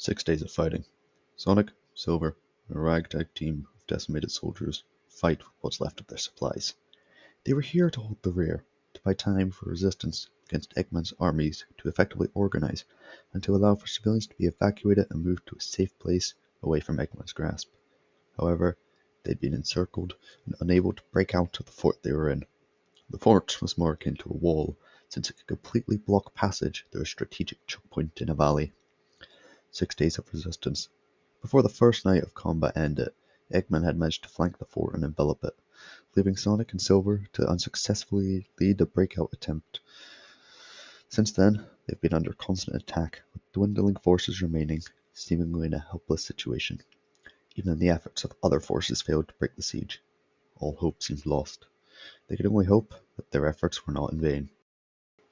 6 days of fighting. Sonic, Silver, and a ragtag team of decimated soldiers fight with what's left of their supplies. They were here to hold the rear, to buy time for resistance against Eggman's armies, to effectively organize, and to allow for civilians to be evacuated and moved to a safe place away from Eggman's grasp. However, they'd been encircled and unable to break out of the fort they were in. The fort was more akin to a wall, since it could completely block passage through a strategic choke point in a valley. 6 days of resistance. Before the first night of combat ended, Eggman had managed to flank the fort and envelop it, leaving Sonic and Silver to unsuccessfully lead a breakout attempt. Since then, they've been under constant attack, with dwindling forces remaining, seemingly in a helpless situation. Even the efforts of other forces failed to break the siege. All hope seemed lost. They could only hope that their efforts were not in vain.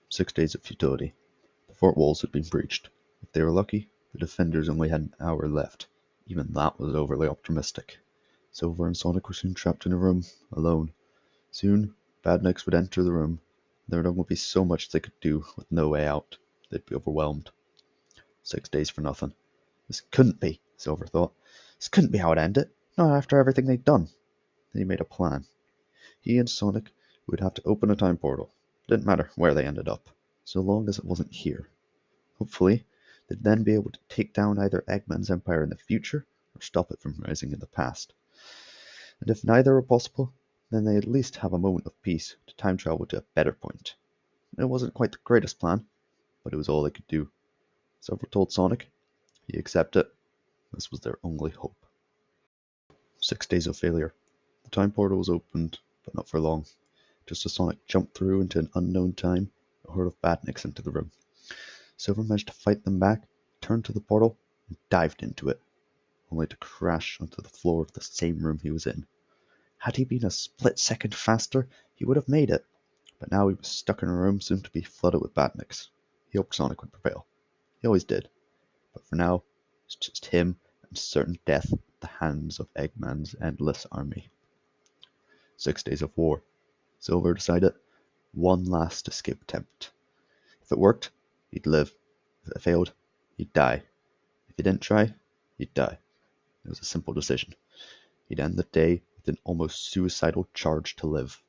6 days of futility. The fort walls had been breached. If they were lucky, the defenders only had an hour left. Even that was overly optimistic. Silver and Sonic were soon trapped in a room, alone. Soon, badniks would enter the room. There would only be so much they could do with no way out. They'd be overwhelmed. 6 days for nothing. This couldn't be, Silver thought. This couldn't be how it ended. Not after everything they'd done. Then he made a plan. He and Sonic would have to open a time portal. It didn't matter where they ended up, so long as it wasn't here. Hopefully, they'd then be able to take down either Eggman's empire in the future, or stop it from rising in the past. And if neither were possible, then they'd at least have a moment of peace to time travel to a better point. It wasn't quite the greatest plan, but it was all they could do. Silver told Sonic. He accepted. This was their only hope. 6 days of failure. The time portal was opened, but not for long. Just as Sonic jumped through into an unknown time, a horde of badniks entered the room. Silver managed to fight them back, turned to the portal, and dived into it, only to crash onto the floor of the same room he was in. Had he been a split second faster, he would have made it, but now he was stuck in a room soon to be flooded with badniks. He hoped Sonic would prevail. He always did. But for now, it's just him and certain death at the hands of Eggman's endless army. 6 days of war. Silver decided one last escape attempt. If it worked, he'd live. If it failed, he'd die. If he didn't try, he'd die. It was a simple decision. He'd end the day with an almost suicidal charge to live.